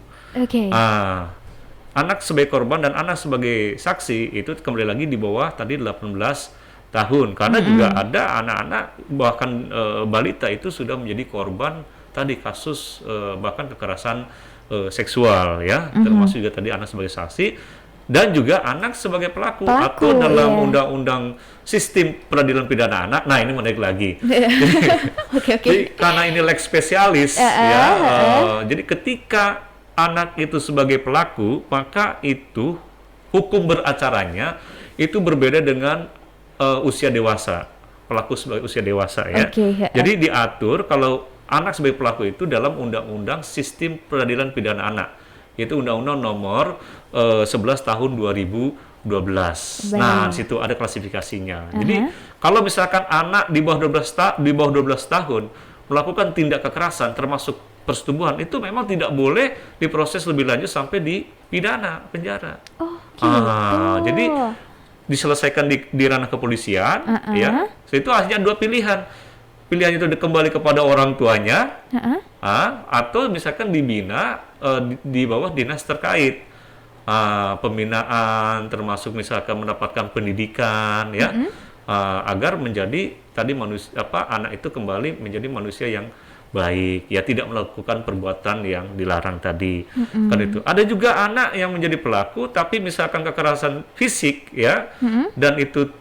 Anak sebagai korban dan anak sebagai saksi itu kembali lagi di bawah tadi 18 tahun. Karena juga ada anak-anak bahkan balita itu sudah menjadi korban tadi kasus bahkan kekerasan seksual ya, termasuk juga tadi anak sebagai saksi dan juga anak sebagai pelaku atau dalam undang-undang sistem peradilan pidana anak. Nah, ini menarik lagi. Jadi karena ini lex spesialis jadi ketika anak itu sebagai pelaku, maka itu hukum beracaranya itu berbeda dengan usia dewasa, pelaku sebagai usia dewasa ya.
Oke,
Jadi diatur kalau anak sebagai pelaku itu dalam Undang-Undang Sistem Peradilan Pidana Anak, yaitu Undang-Undang Nomor 11 Tahun 2012. Nah, di situ ada klasifikasinya. Jadi kalau misalkan anak di bawah 12 tahun melakukan tindak kekerasan termasuk persetubuhan, itu memang tidak boleh diproses lebih lanjut sampai di pidana penjara.
Oh, gitu.
Jadi diselesaikan di ranah kepolisian, ya. Itu hanya dua pilihan. Pilihan itu kembali kepada orang tuanya, atau misalkan dibina di bawah dinas terkait, pembinaan, termasuk misalkan mendapatkan pendidikan, ya, agar menjadi tadi anak itu kembali menjadi manusia yang baik, ya, tidak melakukan perbuatan yang dilarang tadi. Kan itu. Ada juga anak yang menjadi pelaku tapi misalkan kekerasan fisik, ya, dan itu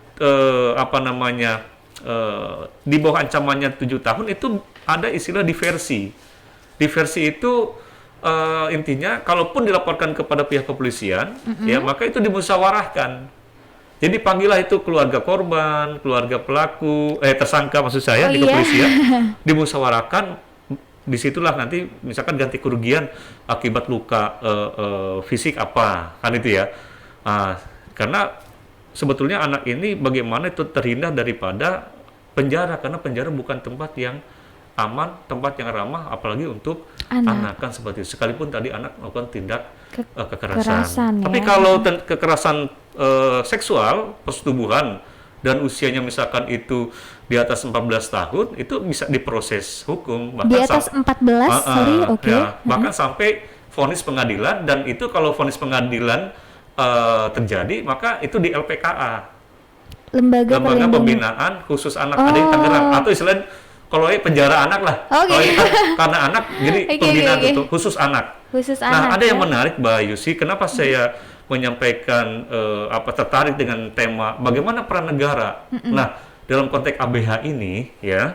di bawah ancamannya 7 tahun, itu ada istilah diversi. Diversi itu intinya kalaupun dilaporkan kepada pihak kepolisian, ya, maka itu dimusyawarahkan. Jadi panggillah itu keluarga korban, keluarga pelaku, tersangka maksud saya di kepolisian, dimusyawarahkan. Disitulah nanti misalkan ganti kerugian akibat luka fisik apa, kan itu ya. Karena sebetulnya anak ini bagaimana itu terhindar daripada penjara, karena penjara bukan tempat yang aman, tempat yang ramah, apalagi untuk anak kan seperti itu. Sekalipun tadi anak melakukan tindak kekerasan. Tapi kalau kekerasan seksual, persetubuhan, dan usianya misalkan itu di atas 14 tahun, itu bisa diproses hukum. Bahkan
di atas 14, sorry, oke.
Ya, bahkan sampai vonis pengadilan, dan itu kalau vonis pengadilan terjadi, maka itu di LPKA. Lembaga Pembinaan Khusus Anak, ada di Tangerang, atau istilahnya kalau penjara anak lah. Kalau ini kan karena anak, jadi pembinaan itu khusus anak. Nah, ada yang menarik, Mbak Yusi, kenapa saya menyampaikan tertarik dengan tema bagaimana peran negara. Nah, dalam konteks ABH ini, ya.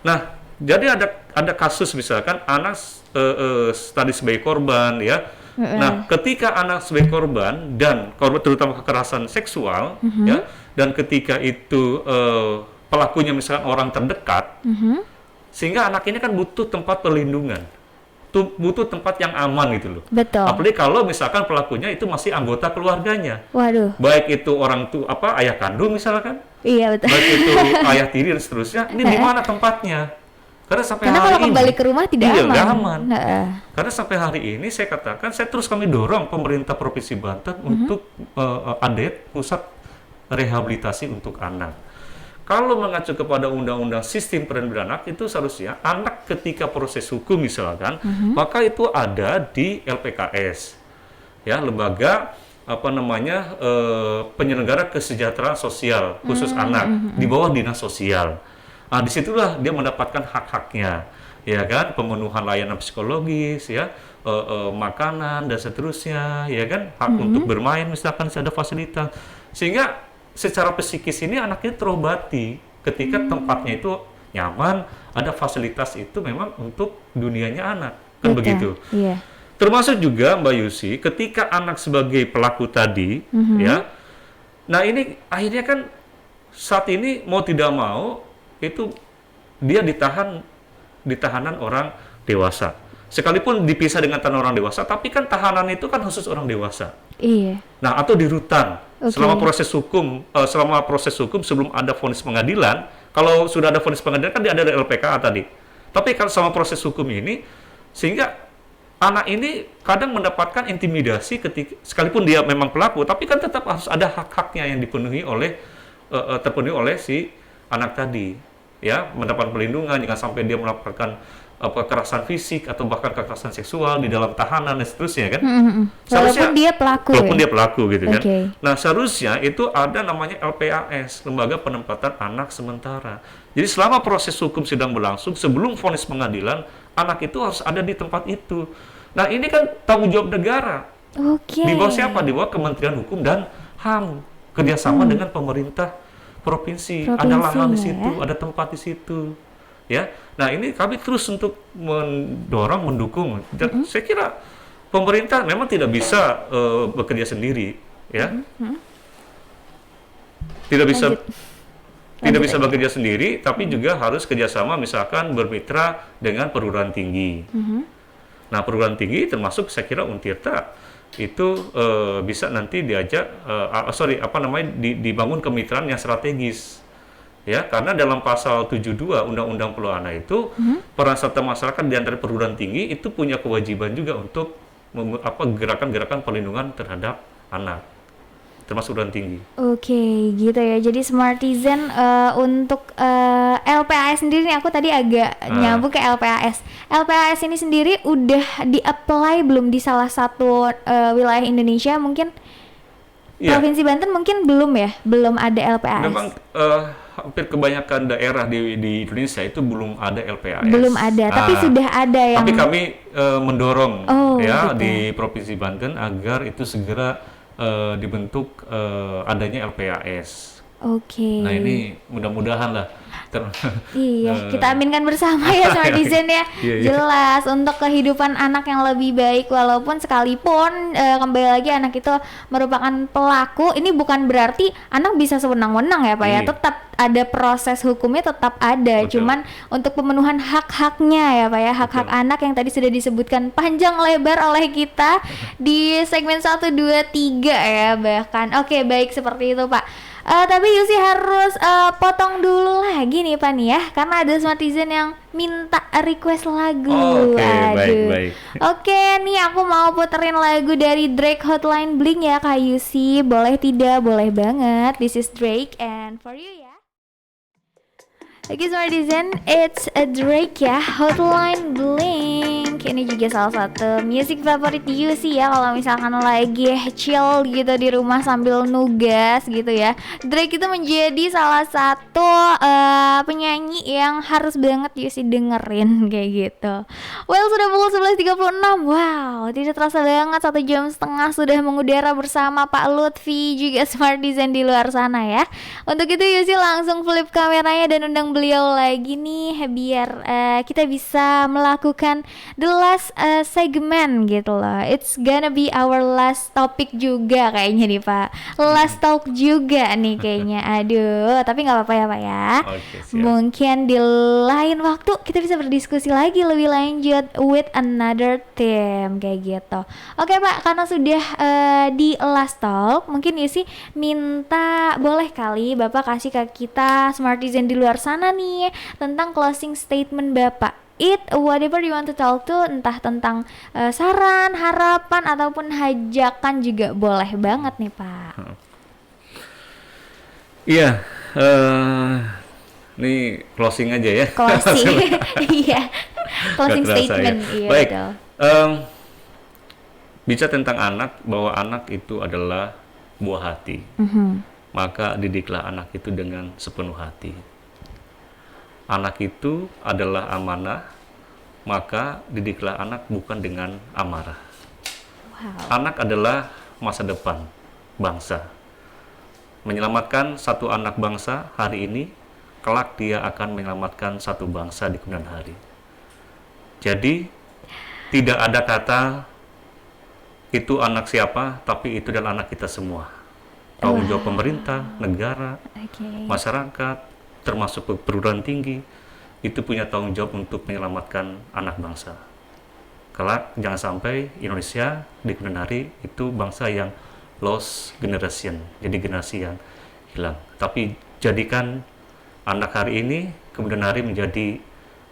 Nah, jadi ada kasus misalkan anak tadi sebagai korban, ya. Nah, ketika anak sebagai korban dan korban terutama kekerasan seksual, ya, dan ketika itu pelakunya misalkan orang terdekat, sehingga anak ini kan butuh tempat perlindungan, butuh tempat yang aman gitu loh.
Betul.
Apalagi kalau misalkan pelakunya itu masih anggota keluarganya.
Waduh.
Baik itu orang tua, ayah kandung misalkan.
Iya, betul.
Baik itu ayah tiri dan seterusnya. Ini di mana tempatnya? Karena sampai hari
kalau
ini
kembali ke rumah tidak
aman. Karena sampai hari ini saya katakan, kami dorong pemerintah Provinsi Banten untuk ADET, Pusat Rehabilitasi untuk Anak. Kalau mengacu kepada Undang-Undang Sistem Peradilan Anak, itu seharusnya anak ketika proses hukum misalkan, maka itu ada di LPKS, ya, lembaga penyelenggara kesejahteraan sosial khusus anak di bawah dinas sosial. Nah, disitulah dia mendapatkan hak-haknya, ya kan, pemenuhan layanan psikologis, ya, makanan dan seterusnya, ya kan, hak untuk bermain misalkan ada fasilitas, sehingga secara psikis ini anaknya terobati ketika tempatnya itu nyaman, ada fasilitas itu memang untuk dunianya anak, kan begitu.
Iya.
Termasuk juga Mbak Yusi, ketika anak sebagai pelaku tadi, ya, nah ini akhirnya kan saat ini mau tidak mau itu dia ditahanan orang dewasa. Sekalipun dipisah dengan tahanan orang dewasa, tapi kan tahanan itu kan khusus orang dewasa.
Iya. Nah,
atau di rutan. Selama proses hukum sebelum ada vonis pengadilan, kalau sudah ada vonis pengadilan kan dia ada LPKA tadi. Tapi kalau selama proses hukum ini, sehingga anak ini kadang mendapatkan intimidasi ketika sekalipun dia memang pelaku, tapi kan tetap harus ada hak-haknya yang terpenuhi oleh si anak tadi, ya, mendapat perlindungan, jangan sampai dia melakukan kekerasan fisik atau bahkan kekerasan seksual di dalam tahanan dan seterusnya kan.
Walaupun dia pelaku
gitu kan. Nah, seharusnya itu ada namanya LPAS, Lembaga Penempatan Anak Sementara. Jadi selama proses hukum sedang berlangsung, sebelum vonis pengadilan, anak itu harus ada di tempat itu. Nah, ini kan tanggung jawab negara. Di bawah siapa? Di bawah Kementerian Hukum dan HAM, kerjasama dengan pemerintah provinsi. Ada lahan di situ, ada tempat di situ. Ya, nah ini kami terus untuk mendorong, mendukung. Dan saya kira pemerintah memang tidak bisa bekerja sendiri, ya. tidak bisa
Lanjut.
tidak
Lanjut
bisa
aja.
bekerja sendiri, tapi juga harus kerjasama, misalkan bermitra dengan perguruan tinggi. Nah, perguruan tinggi termasuk saya kira Untirta itu bisa nanti diajak, dibangun kemitraan yang strategis. Ya, karena dalam pasal 72 Undang-Undang Perlindungan Anak itu peran serta masyarakat di antara perguruan tinggi itu punya kewajiban juga untuk gerakan-gerakan perlindungan terhadap anak, termasuk perguruan tinggi.
Oke, gitu ya. Jadi Smartizen untuk LPAS sendiri nih, aku tadi agak nyambung ke LPAS. LPAS ini sendiri udah di-apply belum di salah satu wilayah Indonesia mungkin?
Iya.
Provinsi Banten mungkin belum ya? Belum ada LPAS.
Memang hampir kebanyakan daerah di Indonesia itu belum ada LPAS.
Belum ada, tapi sudah ada yang...
Tapi kami mendorong
gitu.
di Provinsi Banten agar itu segera dibentuk adanya LPAS.
Oke.
Nah, ini mudah-mudahan lah.
Iya, kita aminkan bersama ya Smartizen ya.
Iya.
Jelas untuk kehidupan anak yang lebih baik, walaupun sekalipun kembali lagi anak itu merupakan pelaku, ini bukan berarti anak bisa sewenang-wenang ya Pak ya.
Iya.
Tetap ada proses hukumnya, tetap ada.
Betul.
Cuman untuk pemenuhan hak-haknya ya Pak ya, hak-hak
Betul.
anak yang tadi sudah disebutkan panjang lebar oleh kita di segmen 1, 2, 3 ya bahkan. Oke, baik seperti itu Pak. Tapi Yusi harus potong dulu lagi nih Pak nih ya, karena ada Smartizen yang minta request lagu.
Oke,
Aduh.
baik.
Oke, nih aku mau puterin lagu dari Drake, Hotline Bling ya Kak Yusi. Boleh tidak? Boleh banget. This is Drake and for you ya. Oke Smartizen, it's a Drake ya, Hotline Bling. Ini juga salah satu music favorit Yusi ya, kalau misalkan lagi chill gitu di rumah sambil nugas gitu ya. Drake itu menjadi salah satu penyanyi yang harus banget Yusi dengerin kayak gitu. Well, sudah pukul 11.36. Wow, tidak terasa banget 1 jam setengah sudah mengudara bersama Pak Lutfi juga Smartizen di luar sana ya. Untuk itu Yusi langsung flip kameranya dan undang beliau lagi nih biar kita bisa melakukan the last segmen gitu loh. It's gonna be our last topic juga kayaknya nih Pak. Last talk juga nih kayaknya. Aduh, tapi nggak apa-apa ya Pak ya.
Oke, siap.
Mungkin di lain waktu kita bisa berdiskusi lagi lebih lanjut with another team kayak gitu. Oke Pak, karena sudah di last talk, mungkin Yusi minta boleh kali Bapak kasih ke kita Smartizen di luar sana nih tentang closing statement Bapak. Whatever you want to talk to, entah tentang saran, harapan ataupun hajakan juga boleh banget nih Pak.
Iya, ini closing aja ya.
Closing, iya, closing
Nggak terasa,
statement,
ya.
iya
Baik,
betul.
bicara tentang anak, bahwa anak itu adalah buah hati. Maka didiklah anak itu dengan sepenuh hati. Anak itu adalah amanah, maka didiklah anak bukan dengan amarah.
Wow.
Anak adalah masa depan bangsa. Menyelamatkan satu anak bangsa hari ini, kelak dia akan menyelamatkan satu bangsa di kemudian hari. Jadi, tidak ada kata itu anak siapa, tapi itu adalah anak kita semua. Tanggung jawab pemerintah, negara, masyarakat, termasuk perguruan tinggi, itu punya tanggung jawab untuk menyelamatkan anak bangsa. Kelak jangan sampai Indonesia di kemudian hari itu bangsa yang lost generation, jadi generasi yang hilang. Tapi jadikan anak hari ini kemudian hari menjadi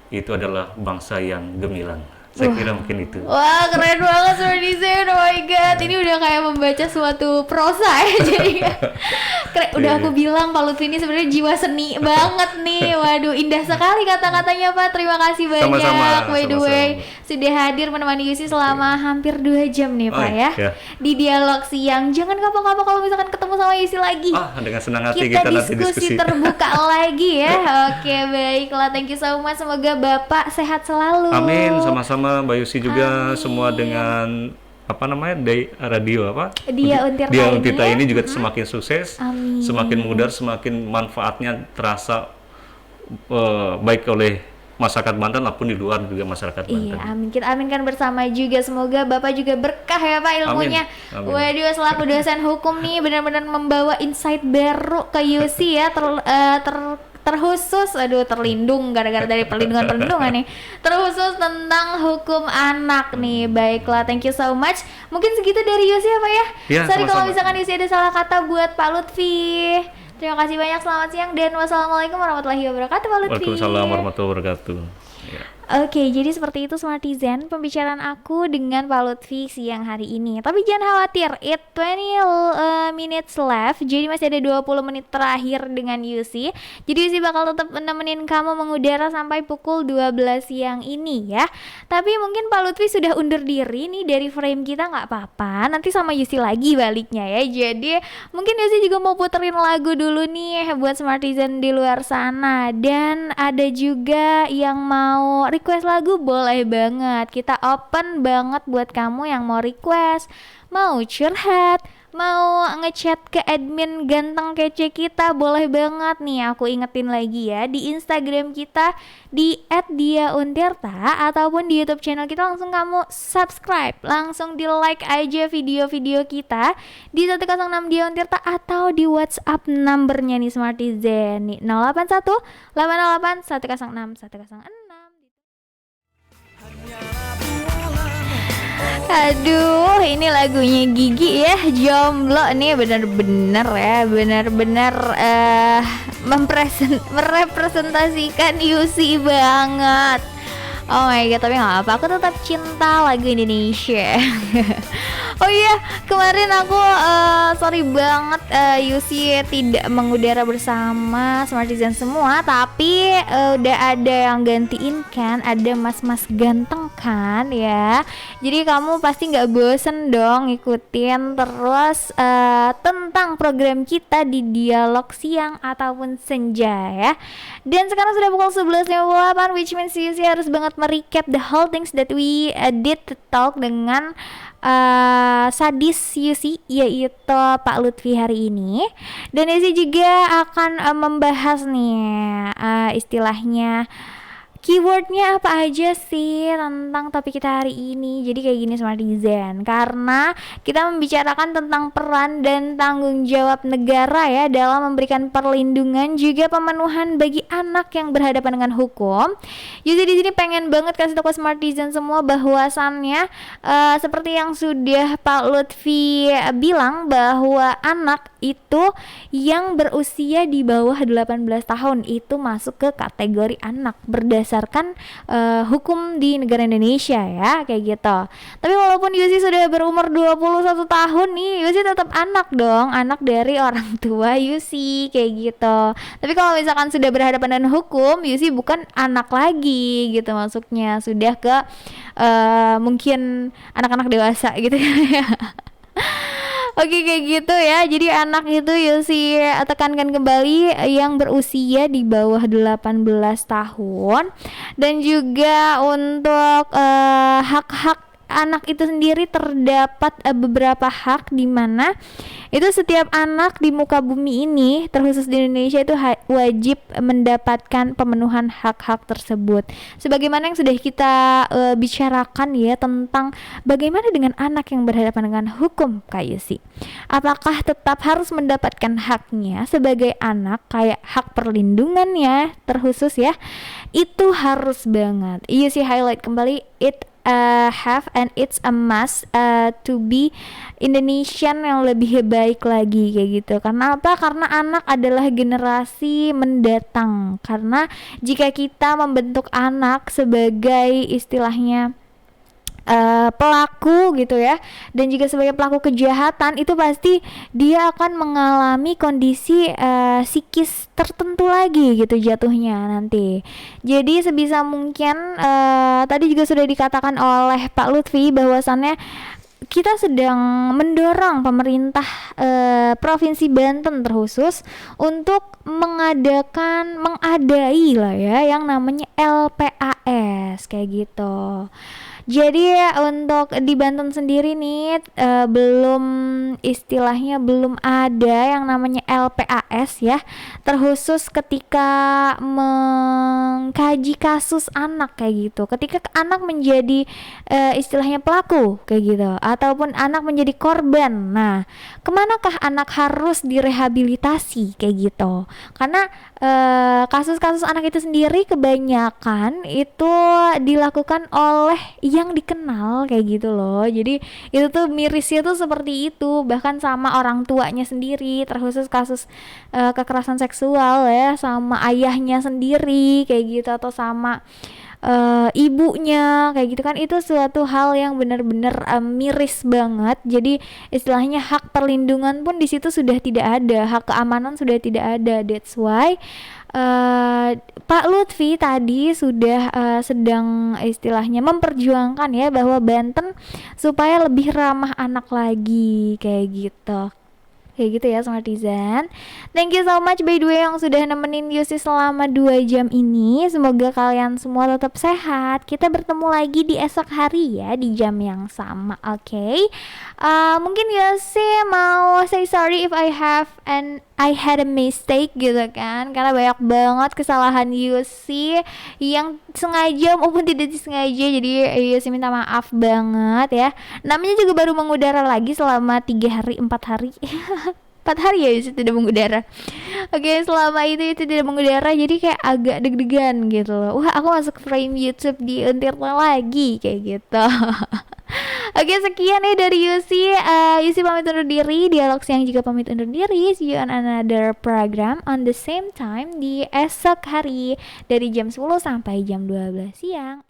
itu adalah bangsa yang gemilang. Saya kira mungkin itu.
Wah, keren banget Smartizen. Oh my god, ini udah kayak membaca suatu prosa ya jadi. Keren. Udah aku bilang Pak Lutfi ini sebenarnya jiwa seni banget nih. Waduh, indah sekali kata-katanya Pak. Terima kasih banyak.
Sama-sama,
By the
sama-sama.
way, sudah hadir menemani Yusi selama hampir 2 jam nih Pak ya.
Ya.
Di dialog siang. Jangan kapok-kapok kalau misalkan ketemu sama Yusi lagi.
Dengan senang hati
Kita
nanti
diskusi terbuka lagi ya. Oke, baiklah. Thank you so much. Semoga Bapak sehat selalu.
Amin, sama-sama Mbak Yusi juga. Semua dengan dari radio
Dia Untirta
Dia
ini
Untirta
ya.
ini juga semakin sukses,
Amin.
semakin mudar, semakin manfaatnya terasa baik oleh masyarakat Banten maupun di luar juga masyarakat
Iya,
Banten.
amin. Kita aminkan bersama juga. Semoga Bapak juga berkah ya Pak ilmunya.
Amin.
Waduh, selaku dosen hukum nih benar-benar membawa insight baru ke UC ya. Terkhusus, aduh terlindung gara-gara dari perlindungan nih. Terkhusus tentang hukum anak nih. Baiklah, thank you so much. Mungkin segitu dari UC ya Pak ya?
Iya,
Sorry kalau
sama-sama.
misalkan UC ada salah kata buat Pak Lutfi. Terima kasih banyak, selamat siang dan wassalamualaikum warahmatullahi wabarakatuh Pak Lutfi.
Waalaikumsalam warahmatullahi wabarakatuh. Ya.
Oke, jadi seperti itu Smartizen pembicaraan aku dengan Pak Lutfi siang hari ini. Tapi jangan khawatir, it 20 minutes left. Jadi masih ada 20 menit terakhir dengan UC. Jadi UC bakal tetap menemenin kamu mengudara sampai pukul 12 siang ini ya. Tapi mungkin Pak Lutfi sudah undur diri nih dari frame kita, nggak apa-apa. Nanti sama UC lagi baliknya ya. Jadi mungkin UC juga mau puterin lagu dulu nih buat Smartizen di luar sana. Dan ada juga yang mau request lagu, boleh banget. Kita open banget buat kamu yang mau request, mau curhat, mau ngechat ke admin ganteng kece kita, boleh banget nih. Aku ingetin lagi ya, di Instagram kita di @diauntirta ataupun di YouTube channel kita langsung kamu subscribe, langsung di like aja video-video kita di 106 Diauntirta atau di WhatsApp numbernya nih Smartizen nih 081 808 106 106. Aduh, ini lagunya Gigi ya, Jomblo nih bener-bener ya, bener-bener merepresentasikan UC banget. Oh my god, tapi gak apa, aku tetap cinta lagu Indonesia. Oh iya, kemarin aku sorry banget UC tidak mengudara bersama Smartizen semua. Tapi udah ada yang gantiin kan, ada mas-mas ganteng kan ya. Jadi kamu pasti gak bosen dong ngikutin terus tentang program kita di dialog siang ataupun senja ya. Dan sekarang sudah pukul 11.58, which means UC harus banget merecap the whole things that we did to talk dengan sadis UC, yaitu Pak Lutfi hari ini. Dan UC juga akan membahas nih istilahnya keywordnya apa aja sih tentang topik kita hari ini. Jadi kayak gini Smartizen, karena kita membicarakan tentang peran dan tanggung jawab negara ya dalam memberikan perlindungan juga pemenuhan bagi anak yang berhadapan dengan hukum. Jadi di sini pengen banget kasih tahu ke Smartizen semua bahwasannya seperti yang sudah Pak Lutfi bilang, bahwa anak itu yang berusia di bawah 18 tahun itu masuk ke kategori anak berdasarkan hukum di negara Indonesia ya, kayak gitu. Tapi walaupun Yusi sudah berumur 21 tahun nih, Yusi tetap anak dong, anak dari orang tua Yusi, kayak gitu. Tapi kalau misalkan sudah berhadapan dengan hukum, Yusi bukan anak lagi gitu, maksudnya sudah ke mungkin anak-anak dewasa gitu ya. Oke, kayak gitu ya. Jadi anak itu Yusi tekankan kembali yang berusia di bawah 18 tahun. Dan juga untuk hak-hak anak itu sendiri terdapat beberapa hak, di mana itu setiap anak di muka bumi ini, terkhusus di Indonesia, itu wajib mendapatkan pemenuhan hak-hak tersebut. Sebagaimana yang sudah kita bicarakan ya tentang bagaimana dengan anak yang berhadapan dengan hukum, Kak Yusi. Apakah tetap harus mendapatkan haknya sebagai anak, kayak hak perlindungan ya, terkhusus ya, itu harus banget. Yusi highlight kembali, it have and it's a must to be Indonesian yang lebih baik lagi, kayak gitu. Karena apa? Karena anak adalah generasi mendatang. Karena jika kita membentuk anak sebagai istilahnya pelaku gitu ya, dan juga sebagai pelaku kejahatan, itu pasti dia akan mengalami kondisi psikis tertentu lagi gitu jatuhnya nanti. Jadi sebisa mungkin tadi juga sudah dikatakan oleh Pak Lutfi bahwasannya kita sedang mendorong pemerintah Provinsi Banten terkhusus untuk mengadai lah ya yang namanya LPAS, kayak gitu. Jadi untuk di Banten sendiri nih belum, istilahnya belum ada yang namanya LPAS ya, terkhusus ketika mengkaji kasus anak kayak gitu. Ketika anak menjadi istilahnya pelaku kayak gitu, ataupun anak menjadi korban. Nah, kemanakah anak harus direhabilitasi kayak gitu? Karena kasus-kasus anak itu sendiri kebanyakan itu dilakukan oleh yang dikenal kayak gitu loh. Jadi itu tuh mirisnya tuh seperti itu, bahkan sama orang tuanya sendiri, terkhusus kasus kekerasan seksual ya, sama ayahnya sendiri kayak gitu, atau sama ibunya kayak gitu kan. Itu suatu hal yang benar-benar miris banget. Jadi istilahnya hak perlindungan pun di situ sudah tidak ada, hak keamanan sudah tidak ada. That's why Pak Lutfi tadi sudah sedang istilahnya memperjuangkan ya, bahwa Banten supaya lebih ramah anak lagi kayak gitu. Kayak gitu ya Smartisan. Thank you so much by the way yang sudah nemenin Yusi selama 2 jam ini. Semoga kalian semua tetap sehat. Kita bertemu lagi di esok hari ya, di jam yang sama. Oke. Mungkin Yusi mau say sorry if I had a mistake gitu kan, karena banyak banget kesalahan Yusi yang sengaja maupun tidak disengaja. Jadi Yusi minta maaf banget ya. Namanya juga baru mengudara lagi selama 3 hari 4 hari 4 hari ya itu tidak mengudara. Oke, selama itu tidak mengudara, jadi kayak agak deg-degan gitu loh. Wah, aku masuk frame YouTube di Untirta lagi kayak gitu. Oke, sekian ya dari Yusi. Yusi pamit undur diri, Dialog Siang juga pamit undur diri. See you on another program on the same time di esok hari dari jam 10 sampai jam 12 siang.